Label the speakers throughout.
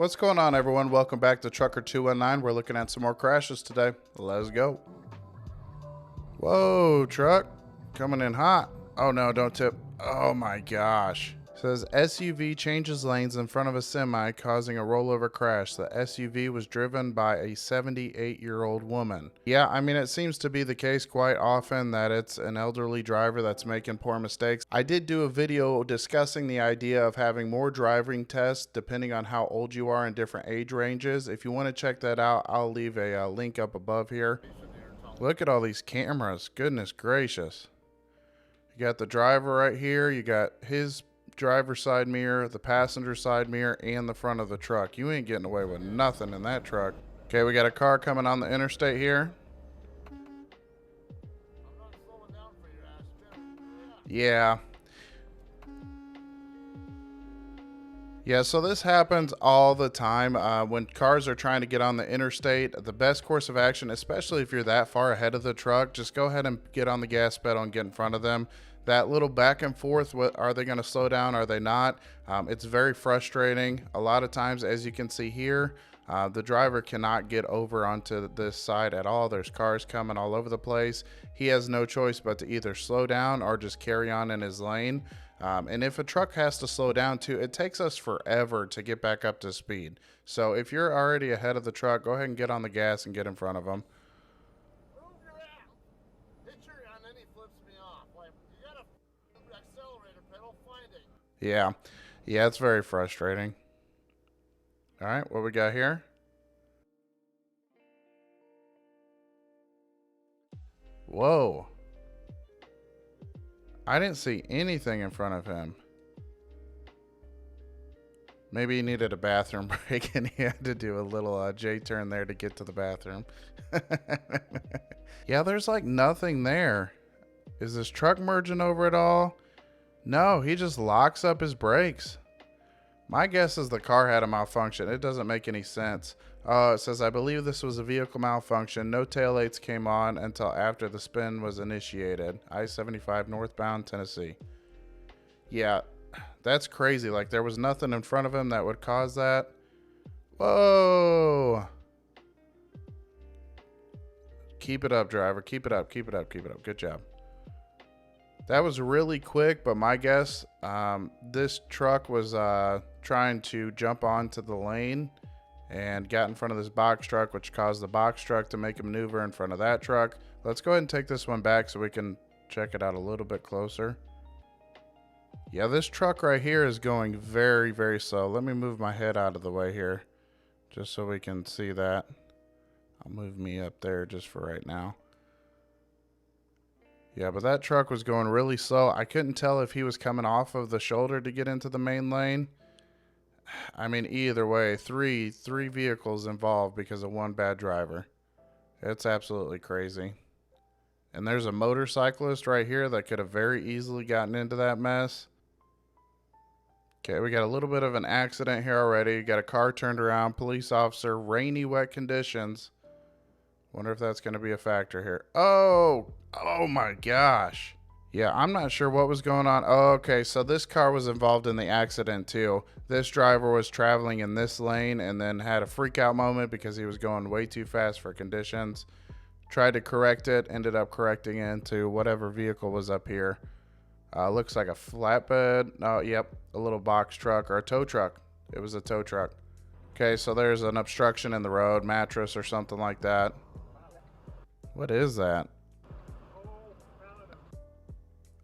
Speaker 1: What's going on, everyone? Welcome back to Trucker 219. We're looking at some more crashes today. Let's go. Whoa, truck. Coming in hot. Oh no, don't tip. Oh my gosh. Says SUV changes lanes in front of a semi, causing a rollover crash. The SUV was driven by a 78-year-old woman. Yeah, I mean, it seems to be the case quite often that it's an elderly driver that's making poor mistakes. I did do a video discussing the idea of having more driving tests depending on how old you are in different age ranges. If you want to check that out, I'll leave a link up above here. Look at all these cameras. Goodness gracious. You got the driver right here. You got his driver's side mirror, the passenger side mirror, and the front of the truck. You ain't getting away with nothing in that truck. Okay, we got a car coming on the interstate here. Yeah. Yeah, so this happens all the time when cars are trying to get on the interstate. The best course of action, especially if you're that far ahead of the truck, just go ahead and get on the gas pedal and get in front of them. That little back and forth, what are they going to slow down? Are they not? It's very frustrating. A lot of times, as you can see here, the driver cannot get over onto this side at all. There's cars coming all over the place. He has no choice but to either slow down or just carry on in his lane. And if a truck has to slow down too, it takes us forever to get back up to speed. So if you're already ahead of the truck, go ahead and get on the gas and get in front of them. Yeah, it's very frustrating. All right, what we got here? Whoa. I didn't see anything in front of him. Maybe he needed a bathroom break and he had to do a little J-turn there to get to the bathroom. Yeah, there's like nothing there. Is this truck merging over at all? No, he just locks up his brakes. My guess is the car had a malfunction. It doesn't make any sense. It says, I believe this was a vehicle malfunction. No taillights came on until after the spin was initiated. I-75 northbound Tennessee. Yeah, that's crazy. Like, there was nothing in front of him that would cause that. Whoa. Keep it up, driver. Keep it up. Keep it up. Keep it up. Good job. That was really quick, but my guess, this truck was trying to jump onto the lane and got in front of this box truck, which caused the box truck to make a maneuver in front of that truck. Let's go ahead and take this one back so we can check it out a little bit closer. Yeah, this truck right here is going very, very slow. Let me move my head out of the way here just so we can see that. I'll move me up there just for right now. Yeah, but that truck was going really slow. I couldn't tell if he was coming off of the shoulder to get into the main lane. I mean, either way, three vehicles involved because of one bad driver. It's absolutely crazy. And there's a motorcyclist right here that could have very easily gotten into that mess. Okay, we got a little bit of an accident here already. Got a car turned around, police officer, rainy, wet conditions. Wonder if that's going to be a factor here. Oh my gosh. Yeah, I'm not sure what was going on. Oh, okay, so this car was involved in the accident too. This driver was traveling in this lane and then had a freak out moment because he was going way too fast for conditions. Tried to correct it, ended up correcting into whatever vehicle was up here. Looks like a flatbed. Oh, yep, a little box truck or a tow truck. It was a tow truck. Okay, so there's an obstruction in the road, mattress or something like that. What is that?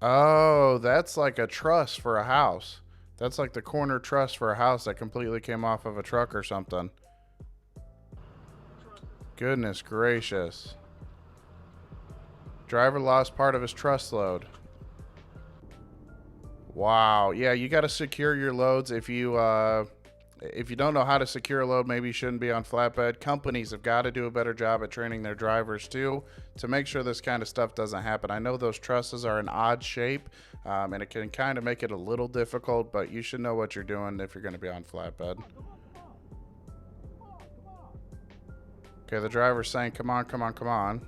Speaker 1: Oh, that's like a truss for a house. That's like the corner truss for a house that completely came off of a truck or something. Goodness gracious. Driver lost part of his truss load. Wow. Yeah, you got to secure your loads. If you don't know how to secure a load, maybe you shouldn't be on flatbed. Companies have got to do a better job at training their drivers too to make sure this kind of stuff doesn't happen. I know those trusses are an odd shape and it can kind of make it a little difficult, but you should know what you're doing if you're going to be on flatbed. Okay, the driver's saying, come on, come on, come on.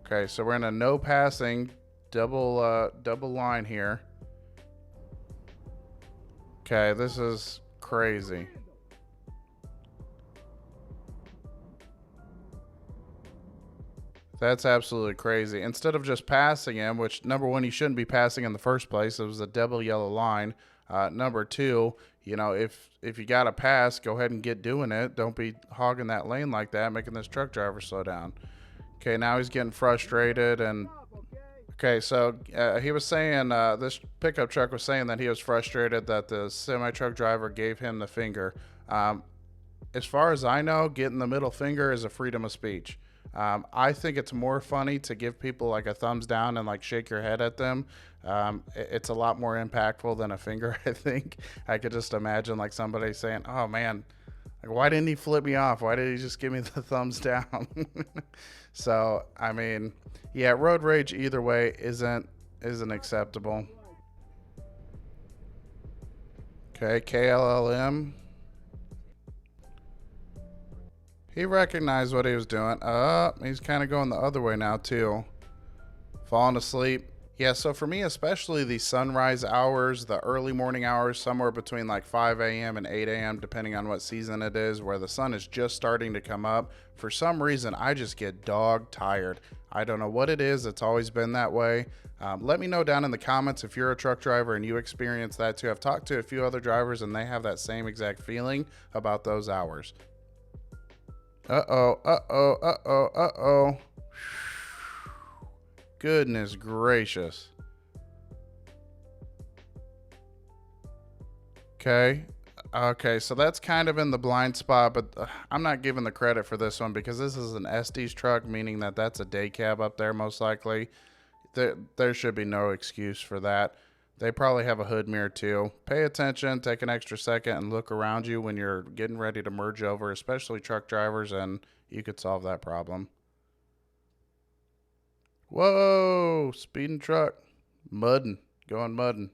Speaker 1: Okay, so we're in a no passing double line here. Okay, this is crazy. That's absolutely crazy. Instead of just passing him, which number one, you shouldn't be passing in the first place. It was a double yellow line. Number two, you know, if you got to pass, go ahead and get doing it. Don't be hogging that lane like that, making this truck driver slow down. Okay, now he's getting frustrated and okay, so he was saying this pickup truck was saying that he was frustrated that the semi truck driver gave him the finger. Um, as far as I know, getting the middle finger is a freedom of speech. I think it's more funny to give people like a thumbs down and like shake your head at them. It's a lot more impactful than a finger, I think. I could just imagine like somebody saying, oh man, like, why didn't he flip me off? Why did he just give me the thumbs down? So, I mean, yeah, road rage either way isn't acceptable. Okay, KLLM. He recognized what he was doing. He's kind of going the other way now, too. Falling asleep. Yeah, so for me, especially the sunrise hours, the early morning hours, somewhere between like 5 a.m. and 8 a.m., depending on what season it is, where the sun is just starting to come up, for some reason, I just get dog tired. I don't know what it is. It's always been that way. Let me know down in the comments if you're a truck driver and you experience that too. I've talked to a few other drivers and they have that same exact feeling about those hours. Uh-oh, uh-oh, uh-oh, uh-oh. Goodness gracious. Okay. Okay, so that's kind of in the blind spot, but I'm not giving the credit for this one because this is an Estes truck, meaning that that's a day cab up there most likely. There should be no excuse for that. They probably have a hood mirror too. Pay attention, take an extra second, and look around you when you're getting ready to merge over, especially truck drivers, and you could solve that problem. Whoa, speeding truck. Mudding, going mudding.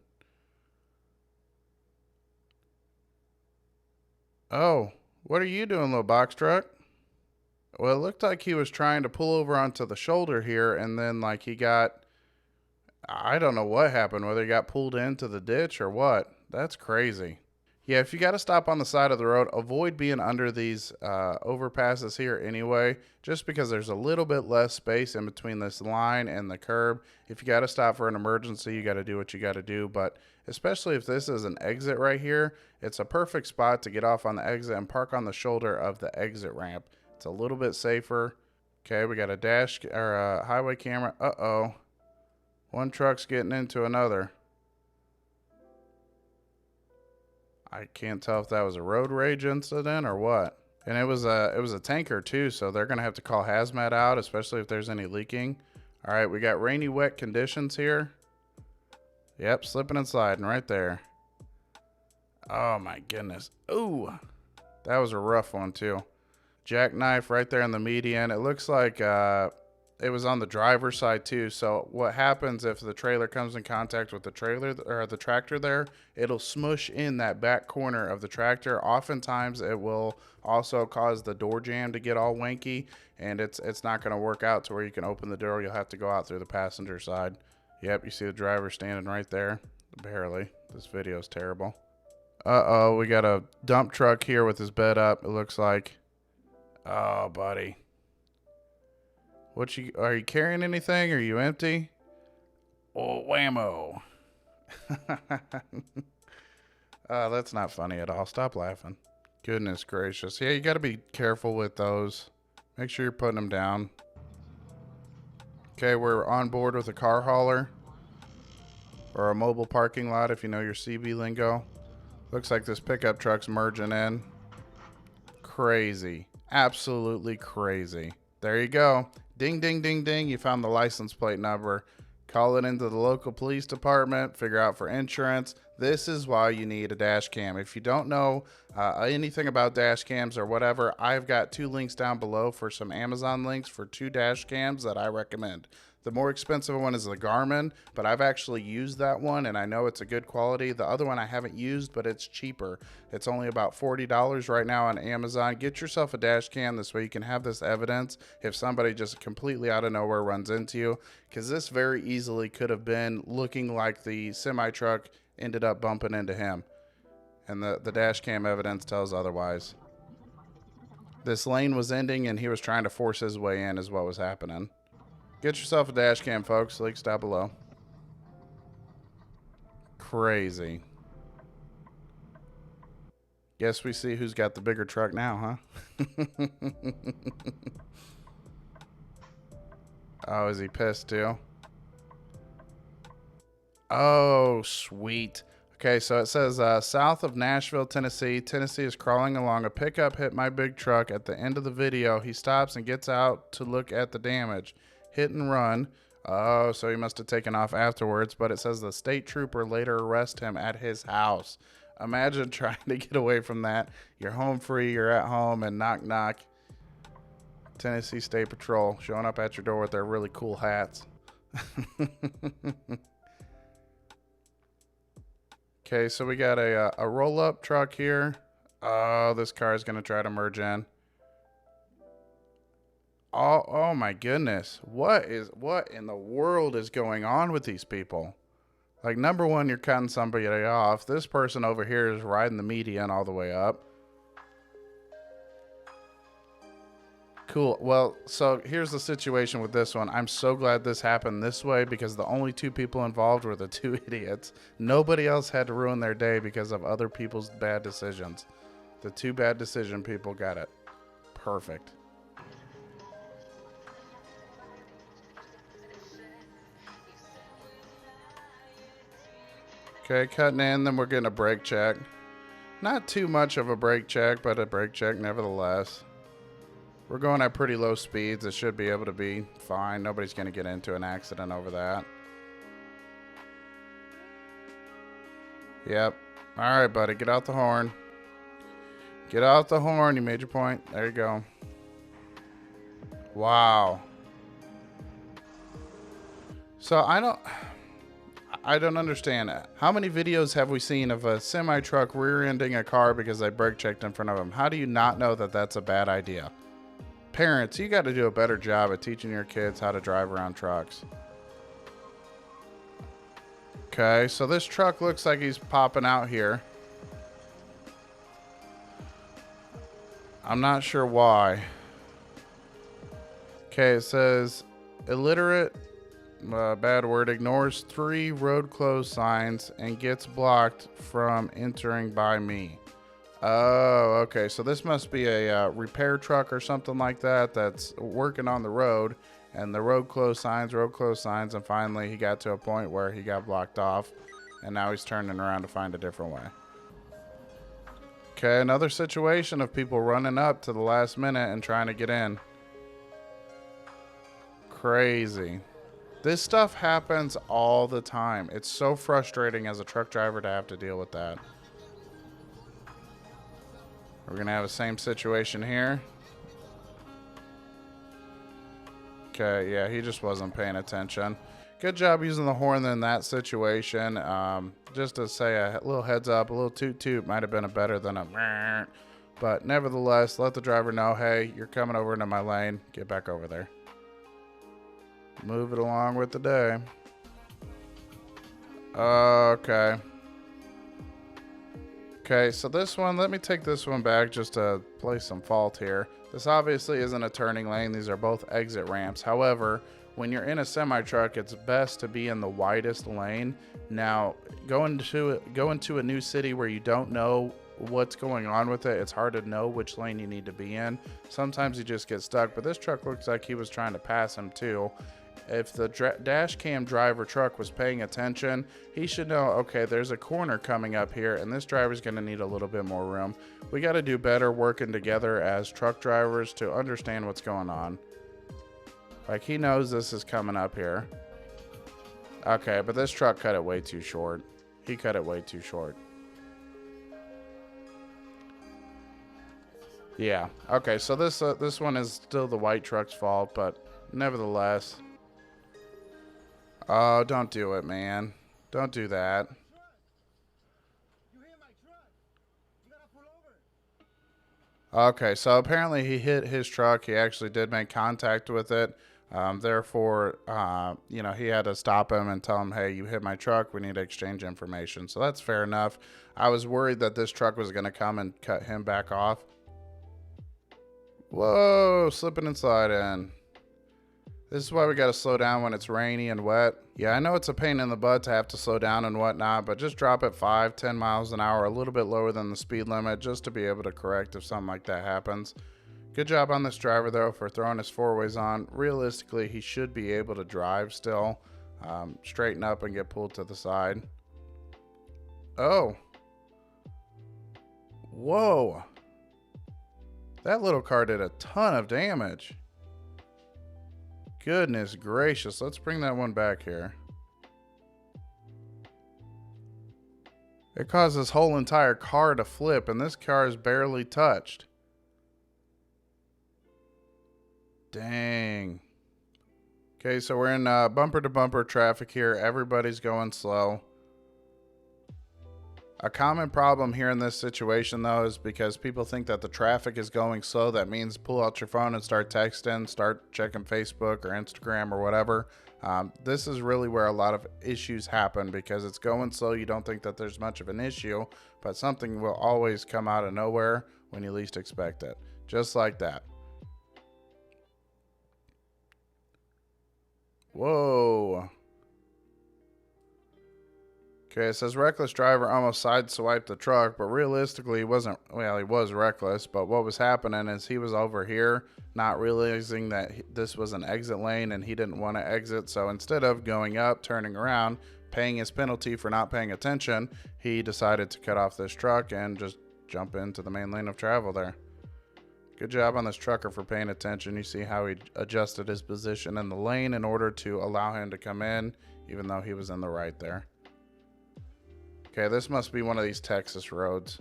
Speaker 1: Oh, what are you doing, little box truck? Well, it looked like he was trying to pull over onto the shoulder here, and then like he got, I don't know what happened, whether he got pulled into the ditch or what. That's crazy. Yeah, if you got to stop on the side of the road, avoid being under these overpasses here anyway, just because there's a little bit less space in between this line and the curb. If you got to stop for an emergency, you got to do what you got to do. But especially if this is an exit right here, it's a perfect spot to get off on the exit and park on the shoulder of the exit ramp. It's a little bit safer. Okay, we got a dash or a highway camera. Uh-oh. One truck's getting into another. I can't tell if that was a road rage incident or what. And it was a tanker too, so they're gonna have to call hazmat out, especially if there's any leaking. All right, we got rainy, wet conditions here. Yep, slipping and sliding right there. Oh my goodness. Ooh, that was a rough one too. Jackknife right there in the median. It looks like it was on the driver's side too. So what happens if the trailer comes in contact with the trailer or the tractor there, it'll smush in that back corner of the tractor. Oftentimes it will also cause the door jamb to get all wanky, and it's not going to work out to where you can open the door. You'll have to go out through the passenger side. Yep, you see the driver standing right there. Barely. This video is terrible. Uh-oh, we got a dump truck here with his bed up, it looks like. Oh, buddy. Are you carrying anything? Are you empty? Oh, whammo. That's not funny at all. Stop laughing. Goodness gracious. Yeah, you got to be careful with those. Make sure you're putting them down. Okay, we're on board with a car hauler. Or a mobile parking lot if you know your CB lingo. Looks like this pickup truck's merging in. Crazy. Absolutely crazy. There you go. Ding, ding, ding, ding. You found the license plate number. Call it into the local police department. Figure out for insurance. This is why you need a dash cam. If you don't know anything about dash cams or whatever, I've got 2 links down below for some Amazon links for 2 dash cams that I recommend. The more expensive one is the Garmin, but I've actually used that one and I know it's a good quality. The other one I haven't used, but it's cheaper. It's only about $40 right now on Amazon. Get yourself a dash cam this way you can have this evidence if somebody just completely out of nowhere runs into you, because this very easily could have been looking like the semi truck ended up bumping into him. And the dash cam evidence tells otherwise. This lane was ending and he was trying to force his way in is what was happening. Get yourself a dash cam, folks. Links down below. Crazy. Guess we see who's got the bigger truck now, huh? Oh, is he pissed too? Oh, sweet. Okay, so it says south of Nashville, Tennessee. Tennessee is crawling along. A pickup hit my big truck. At the end of the video, he stops and gets out to look at the damage. Hit and run. Oh, so he must have taken off afterwards, but it says the state trooper later arrested him at his house. Imagine trying to get away from that. You're home free, you're at home, and knock, knock. Tennessee State Patrol showing up at your door with their really cool hats. Okay, so we got a roll-up truck here. Oh, this car is going to try to merge in. Oh my goodness. What in the world is going on with these people? Like, number one, you're cutting somebody off. This person over here is riding the median all the way up. Cool. Well, so here's the situation with this one. I'm so glad this happened this way because the only two people involved were the two idiots. Nobody else had to ruin their day because of other people's bad decisions. The two bad decision people got it. Perfect. Okay, cutting in, then we're getting a brake check. Not too much of a brake check, but a brake check nevertheless. We're going at pretty low speeds. It should be able to be fine. Nobody's going to get into an accident over that. Yep. All right, buddy. Get out the horn. Get out the horn. You made your point. There you go. Wow. So I don't understand. How many videos have we seen of a semi-truck rear-ending a car because they brake checked in front of them? How do you not know that that's a bad idea? Parents, you got to do a better job at teaching your kids how to drive around trucks. Okay, so this truck looks like he's popping out here. I'm not sure why. Okay, it says illiterate, bad word, ignores 3 road closed signs and gets blocked from entering by me. Oh, okay. So this must be a repair truck or something like that that's working on the road. And the road closed signs. And finally he got to a point where he got blocked off. And now he's turning around to find a different way. Okay, another situation of people running up to the last minute and trying to get in. Crazy. This stuff happens all the time. It's so frustrating as a truck driver to have to deal with that. We're going to have the same situation here. Okay, yeah, he just wasn't paying attention. Good job using the horn in that situation. Just to say a little heads up, a little toot toot might have been better than a meh. But nevertheless, let the driver know, hey, you're coming over into my lane. Get back over there. Move it along with the day. Okay. Okay, so this one, let me take this one back just to place some fault here. This obviously isn't a turning lane. These are both exit ramps. However, when you're in a semi-truck, it's best to be in the widest lane. Now, go into a new city where you don't know what's going on with it, it's hard to know which lane you need to be in. Sometimes you just get stuck, but this truck looks like he was trying to pass him too. If the dash cam driver truck was paying attention, he should know, okay, there's a corner coming up here and this driver's going to need a little bit more room. We got to do better working together as truck drivers to understand what's going on. Like, he knows this is coming up here. Okay, but this truck cut it way too short. He cut it way too short. Yeah. Okay, so this one is still the white truck's fault, but nevertheless. Oh, don't do it, man. Don't do that. Okay, so apparently he hit his truck. He actually did make contact with it. Therefore, you know, he had to stop him and tell him, hey, you hit my truck. We need to exchange information. So that's fair enough. I was worried that this truck was going to come and cut him back off. Whoa, slipping and sliding. This is why we got to slow down when it's rainy and wet. Yeah, I know it's a pain in the butt to have to slow down and whatnot, but just drop it 5-10 miles an hour, a little bit lower than the speed limit, just to be able to correct if something like that happens. Good job on this driver, though, for throwing his four-ways on. Realistically, he should be able to drive still. Straighten up and get pulled to the side. Oh. Whoa. That little car did a ton of damage. Goodness gracious. Let's bring that one back here. It caused this whole entire car to flip, and this car is barely touched. Dang. Okay, so we're in bumper to bumper traffic here. Everybody's going slow. A common problem here in this situation, though, is because people think that the traffic is going slow. That means pull out your phone and start texting, start checking Facebook or Instagram or whatever. This is really where a lot of issues happen, because it's going slow. You don't think that there's much of an issue, but something will always come out of nowhere when you least expect it. Just like that. Whoa. Okay, it says reckless driver almost sideswiped the truck, but realistically he wasn't. Well, he was reckless, but what was happening is he was over here not realizing that this was an exit lane and he didn't want to exit. So instead of going up, turning around, paying his penalty for not paying attention, he decided to cut off this truck and just jump into the main lane of travel there. Good job on this trucker for paying attention. You see how he adjusted his position in the lane in order to allow him to come in, even though he was in the right there. Okay, this must be one of these Texas roads.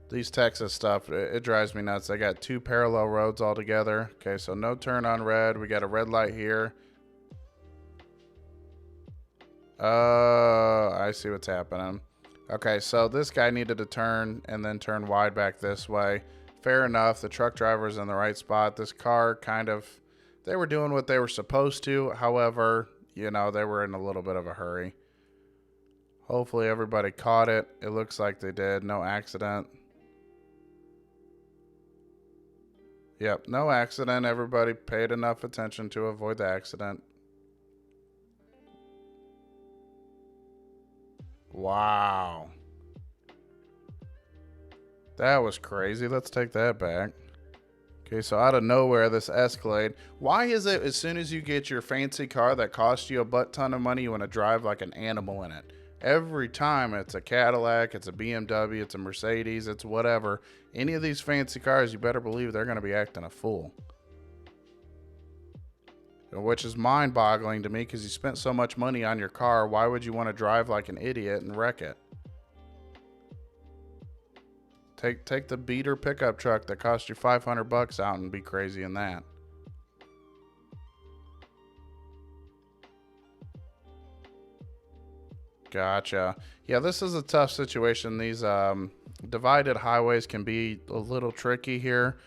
Speaker 1: These Texas stuff, it drives me nuts. They got two parallel roads all together. Okay, so no turn on red. We got a red light here. I see what's happening. Okay, so this guy needed to turn and then turn wide back this way. Fair enough. The truck driver's in the right spot. This car they were doing what they were supposed to. However, you know, they were in a little bit of a hurry. Hopefully everybody caught it. It looks like they did. No accident. Yep, no accident. Everybody paid enough attention to avoid the accident. Wow. That was crazy. Let's take that back. Okay, so out of nowhere, this Escalade. Why is it as soon as you get your fancy car that costs you a butt ton of money, you want to drive like an animal in it? Every time it's a Cadillac, it's a BMW, it's a Mercedes, it's whatever. Any of these fancy cars, you better believe they're going to be acting a fool. Which is mind-boggling to me, because you spent so much money on your car. Why would you want to drive like an idiot and wreck it? Take the beater pickup truck that cost you $500 out and be crazy in that. Gotcha. Yeah, this is a tough situation. These divided highways can be a little tricky here.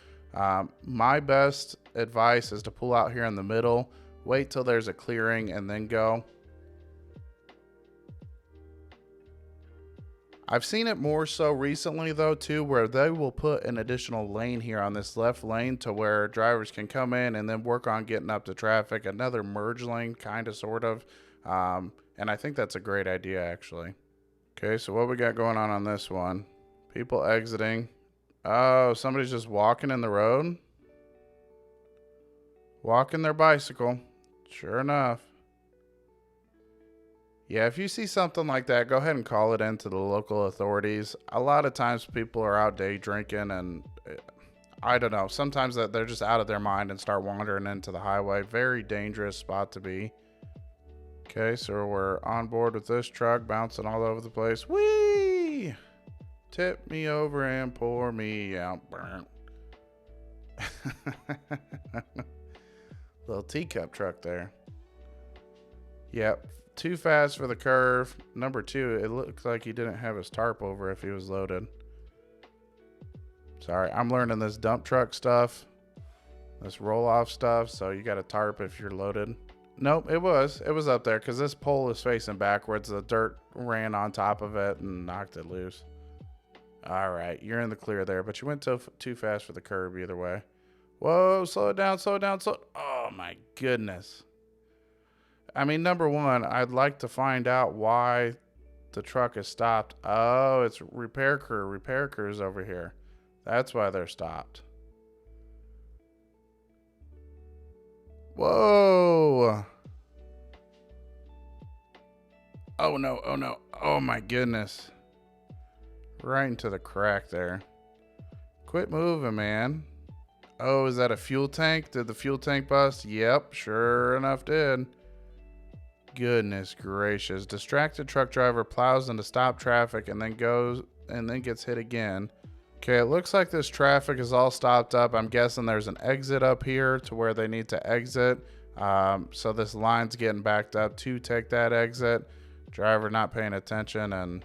Speaker 1: My best advice is to pull out here in the middle, wait till there's a clearing, and then go. I've seen it more so recently, though, too, where they will put an additional lane here on this left lane to where drivers can come in and then work on getting up to traffic. Another merge lane, kind of, sort of. And I think that's a great idea, actually. Okay, so what we got going on this one? People exiting. Oh, somebody's just walking in the road. Walking their bicycle. Sure enough. Yeah, if you see something like that, go ahead and call it into the local authorities. A lot of times people are out day drinking and I don't know. Sometimes that they're just out of their mind and start wandering into the highway. Very dangerous spot to be. Okay, so we're on board with this truck, bouncing all over the place. Whee! Tip me over and pour me out. Burn. Little teacup truck there. Yep, too fast for the curve. Number two, it looks like he didn't have his tarp over if he was loaded. Sorry, I'm learning this dump truck stuff. this roll off stuff. So you got a tarp if you're loaded. Nope, it was up there because this pole is facing backwards. The dirt ran on top of it and knocked it loose. All right, you're in the clear there, but you went too fast for the curb either way. Whoa, slow it down, slow it down, slow. Oh my goodness. I mean, number one, I'd like to find out why the truck is stopped. Oh, it's repair crew. Repair crew's over here. That's why they're stopped. Whoa. Oh no, oh no. Oh my goodness. Right into the crack there. Quit moving, man. Oh, is that a fuel tank? Did the fuel tank bust? Yep, sure enough did. Goodness gracious. Distracted truck driver plows into stop traffic and then gets hit again. Okay, it looks like this traffic is all stopped up. I'm guessing there's an exit up here to where they need to exit. So this line's getting backed up to take that exit. Driver not paying attention, and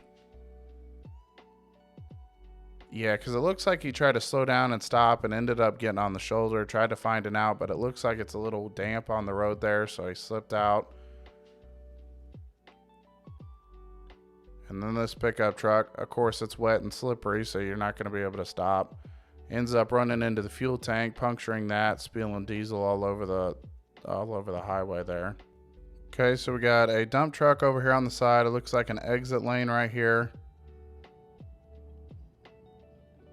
Speaker 1: yeah, because it looks like he tried to slow down and stop and ended up getting on the shoulder, tried to find an out, but it looks like it's a little damp on the road there, so he slipped out. And then this pickup truck, of course it's wet and slippery, so you're not going to be able to stop. Ends up running into the fuel tank, puncturing that, spilling diesel all over the highway there. Okay, so we got a dump truck over here on the side. It looks like an exit lane right here.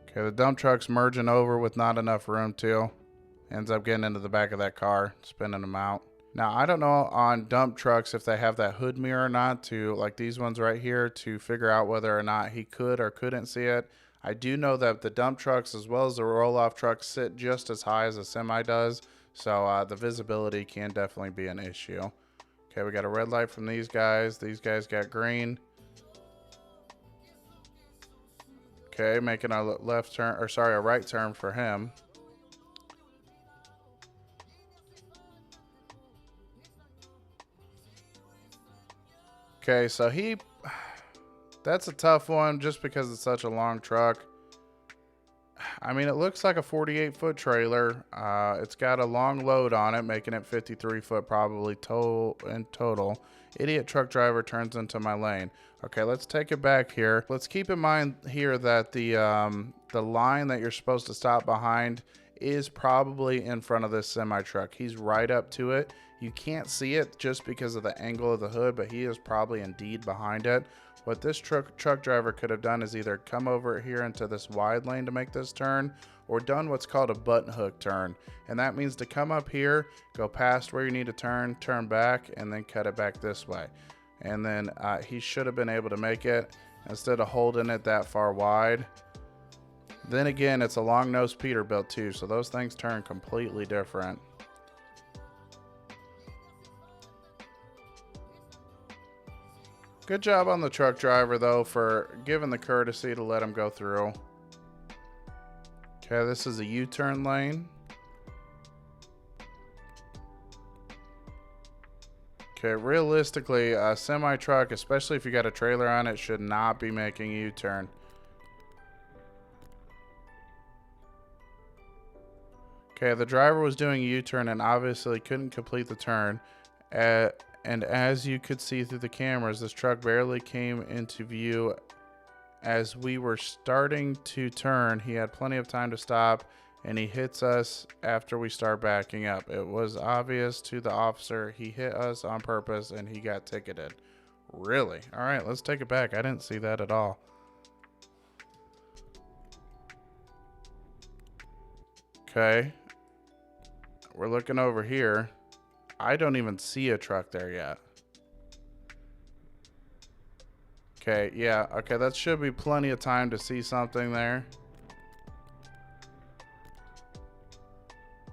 Speaker 1: Okay, the dump truck's merging over with not enough room to. Ends up getting into the back of that car, spinning them out. Now, I don't know on dump trucks if they have that hood mirror or not, to like these ones right here, to figure out whether or not he could or couldn't see it. I do know that the dump trucks as well as the roll-off trucks sit just as high as a semi does, so the visibility can definitely be an issue. Okay, we got a red light from these guys. These guys got green. Okay, making a left turn, or sorry, a right turn for him. Okay, so that's a tough one just because it's such a long truck. I mean, it looks like a 48-foot trailer. It's got a long load on it, making it 53 foot probably in total. Idiot truck driver turns into my lane. Okay, let's take it back here. Let's keep in mind here that the line that you're supposed to stop behind is probably in front of this semi truck. He's right up to it. You can't see it just because of the angle of the hood, but he is probably indeed behind it. What this truck driver could have done is either come over here into this wide lane to make this turn, or done what's called a button hook turn. And that means to come up here, go past where you need to turn back, and then cut it back this way. And then he should have been able to make it instead of holding it that far wide. Then again, it's a long nose Peterbilt too, so those things turn completely different. Good job on the truck driver though for giving the courtesy to let him go through. Okay, this is a U-turn lane. Okay, realistically, a semi-truck, especially if you got a trailer on it, should not be making a U-turn. Okay, the driver was doing a U-turn and obviously couldn't complete the turn. And as you could see through the cameras, this truck barely came into view. As we were starting to turn, he had plenty of time to stop, and he hits us after we start backing up. It was obvious to the officer he hit us on purpose, and he got ticketed. Really? All right, let's take it back. I didn't see that at all. Okay. We're looking over here. I don't even see a truck there yet. Okay, yeah, okay, that should be plenty of time to see something there.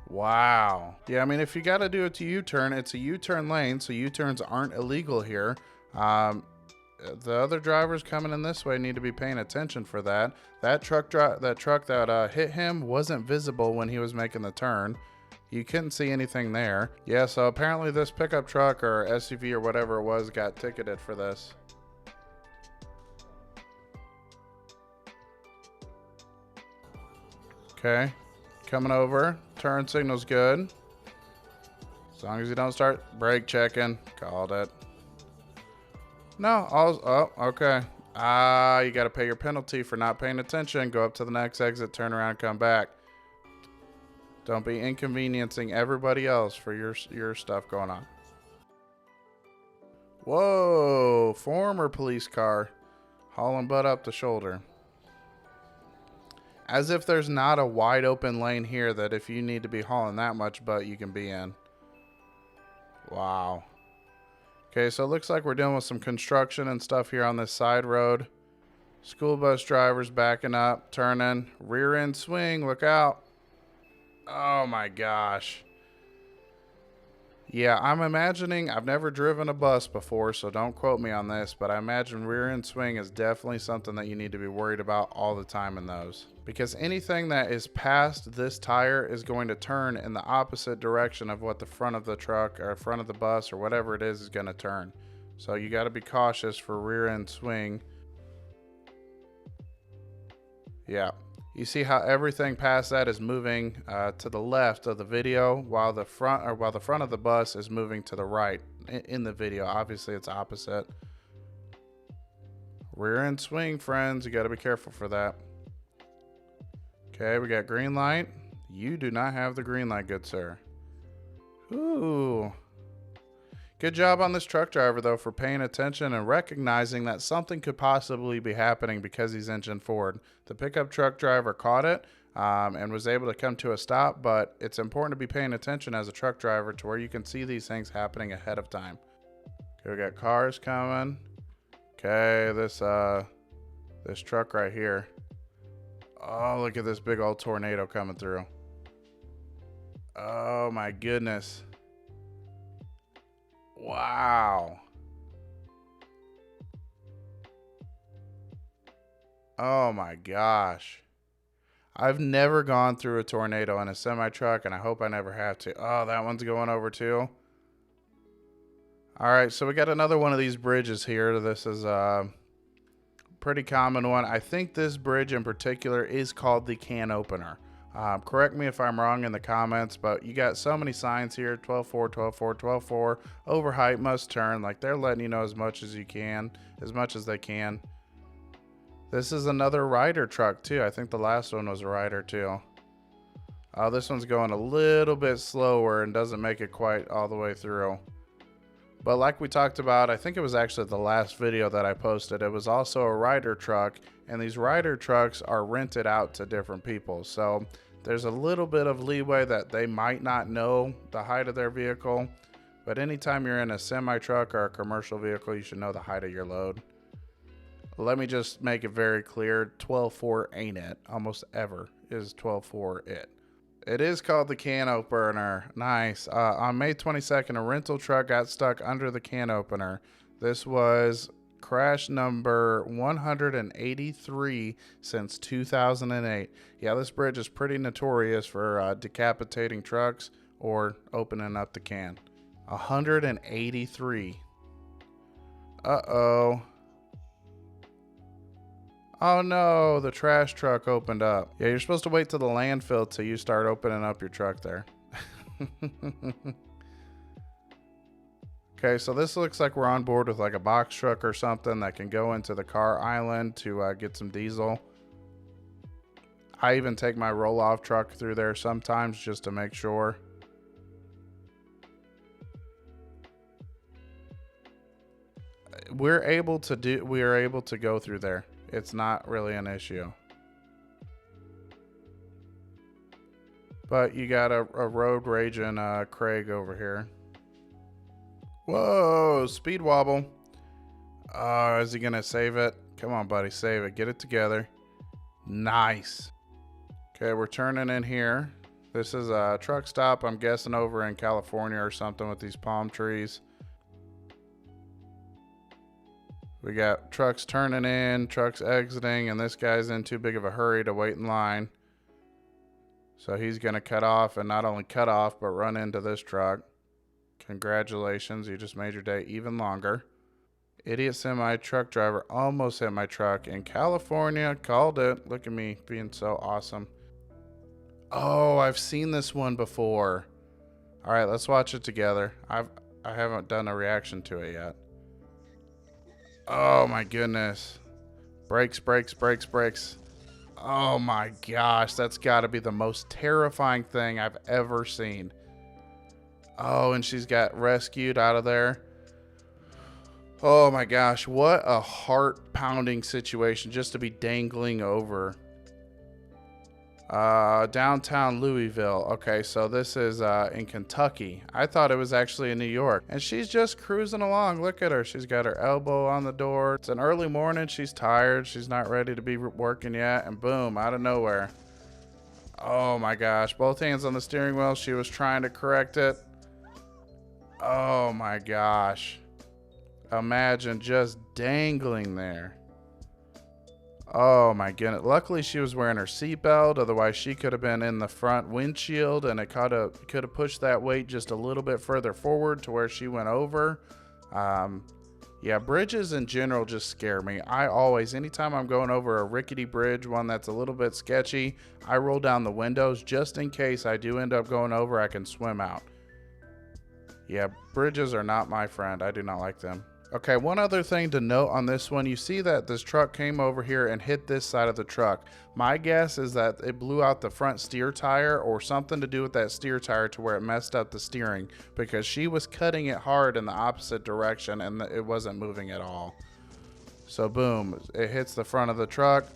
Speaker 1: Wow. Yeah, I mean, if you got to do it to U-turn, it's a U-turn lane, so U-turns aren't illegal here. The other drivers coming in this way need to be paying attention for that. That truck that hit him wasn't visible when he was making the turn. You couldn't see anything there. Yeah, so apparently this pickup truck or SUV or whatever it was got ticketed for this. Okay, coming over, turn signal's good. As long as you don't start brake checking. Called it. No, oh, okay. You got to pay your penalty for not paying attention. Go up to the next exit, turn around, come back. Don't be inconveniencing everybody else for your stuff going on. Whoa, former police car hauling butt up the shoulder. As if there's not a wide open lane here that if you need to be hauling that much butt, you can be in. Wow. Okay, so it looks like we're dealing with some construction and stuff here on this side road. School bus drivers backing up, turning, rear end swing, look out. Oh my gosh. Yeah, I'm imagining, I've never driven a bus before, so don't quote me on this, but I imagine rear end swing is definitely something that you need to be worried about all the time in those. Because anything that is past this tire is going to turn in the opposite direction of what the front of the truck or front of the bus or whatever it is going to turn. So you got to be cautious for rear end swing. Yeah. You see how everything past that is moving to the left of the video while the front of the bus is moving to the right in the video. Obviously it's opposite. Rear end swing, friends. You got to be careful for that. Okay, we got green light. You do not have the green light, good sir. Ooh. Good job on this truck driver, though, for paying attention and recognizing that something could possibly be happening because he's engine forward. The pickup truck driver caught it and was able to come to a stop, but it's important to be paying attention as a truck driver to where you can see these things happening ahead of time. Okay, we got cars coming. Okay, this truck right here. Oh, look at this big old tornado coming through. Oh, my goodness. Wow. Oh my gosh. I've never gone through a tornado in a semi-truck, and I hope I never have to. Oh, that one's going over too. All right, so we got another one of these bridges here. This is a pretty common one. I think this bridge in particular is called the can opener. Correct me if I'm wrong in the comments, but you got so many signs here, 12-4, 12-4, 12-4, over height, must turn. Like, they're letting you know as much as you can, as much as they can. This is another rider truck too. I think the last one was a rider too. This one's going a little bit slower and doesn't make it quite all the way through. But like we talked about, I think it was actually the last video that I posted, it was also a rider truck, and these rider trucks are rented out to different people. So there's a little bit of leeway that they might not know the height of their vehicle, but anytime you're in a semi truck or a commercial vehicle, you should know the height of your load. Let me just make it very clear, 12-4 ain't it. Almost ever is 12-4 it. It is called the can opener. Nice. On May 22nd, a rental truck got stuck under the can opener. This was crash number 183 since 2008. Yeah, this bridge is pretty notorious for decapitating trucks or opening up the can. 183. Uh-oh. Oh no, the trash truck opened up. Yeah, you're supposed to wait till the landfill till you start opening up your truck there. Okay, so this looks like we're on board with like a box truck or something that can go into the car island to get some diesel. I even take my roll-off truck through there sometimes just to make sure. We are able to go through there. It's not really an issue. But you got a road raging Craig over here. Whoa, speed wobble. Oh, is he going to save it? Come on, buddy, save it. Get it together. Nice. Okay, we're turning in here. This is a truck stop, I'm guessing over in California or something with these palm trees. We got trucks turning in, trucks exiting, and this guy's in too big of a hurry to wait in line. So he's going to cut off, and not only cut off, but run into this truck. Congratulations, you just made your day even longer. Idiot semi truck driver almost hit my truck in California. Called it. Look at me being so awesome. Oh, I've seen this one before. All right, let's watch it together. I haven't done a reaction to it yet. Oh my goodness. Brakes, brakes, brakes, brakes. Oh my gosh, that's got to be the most terrifying thing I've ever seen. Oh, and she's got rescued out of there. Oh my gosh, what a heart-pounding situation just to be dangling over. Downtown Louisville. Okay, so this is in Kentucky. I thought it was actually in New York. And she's just cruising along. Look at her. She's got her elbow on the door. It's an early morning. She's tired. She's not ready to be working yet. And boom, out of nowhere. Oh my gosh. Both hands on the steering wheel. She was trying to correct it. Oh my gosh. Imagine just dangling there. Oh my goodness. Luckily she was wearing her seatbelt, otherwise she could have been in the front windshield and it could have pushed that weight just a little bit further forward to where she went over. Yeah, bridges in general just scare me. Anytime I'm going over a rickety bridge, one that's a little bit sketchy, I roll down the windows just in case I do end up going over, I can swim out. Yeah, bridges are not my friend. I do not like them. Okay, one other thing to note on this one, you see that this truck came over here and hit this side of the truck. My guess is that it blew out the front steer tire or something to do with that steer tire to where it messed up the steering, because she was cutting it hard in the opposite direction and it wasn't moving at all. So boom, it hits the front of the truck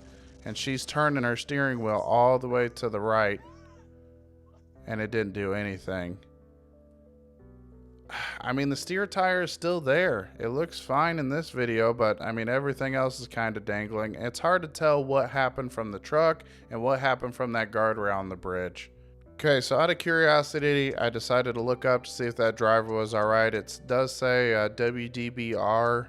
Speaker 1: and she's turning her steering wheel all the way to the right and it didn't do anything. I mean, the steer tire is still there. It looks fine in this video, but I mean, everything else is kind of dangling. It's hard to tell what happened from the truck and what happened from that guardrail on the bridge. Okay, so out of curiosity, I decided to look up to see if that driver was all right. It does say WDBR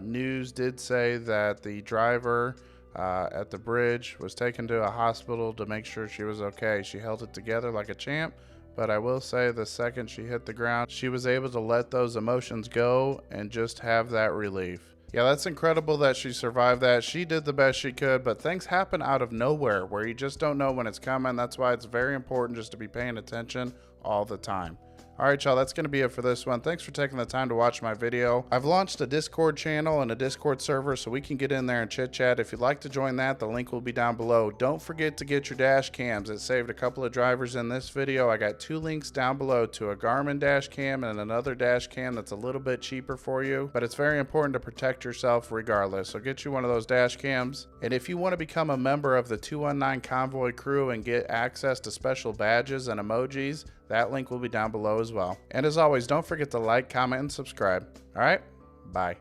Speaker 1: News did say that the driver at the bridge was taken to a hospital to make sure she was okay. She held it together like a champ. But I will say the second she hit the ground, she was able to let those emotions go and just have that relief. Yeah, that's incredible that she survived that. She did the best she could, but things happen out of nowhere where you just don't know when it's coming. That's why it's very important just to be paying attention all the time. All right, y'all, that's going to be it for this one. Thanks for taking the time to watch my video. I've launched a Discord channel and a Discord server so we can get in there and chit chat. If you'd like to join that, the link will be down below. Don't forget to get your dash cams. It saved a couple of drivers in this video. I got 2 links down below to a Garmin dash cam and another dash cam that's a little bit cheaper for you, but it's very important to protect yourself regardless. So get you one of those dash cams. And if you want to become a member of the 219 Convoy crew and get access to special badges and emojis, that link will be down below as well. And as always, don't forget to like, comment, and subscribe. All right, bye.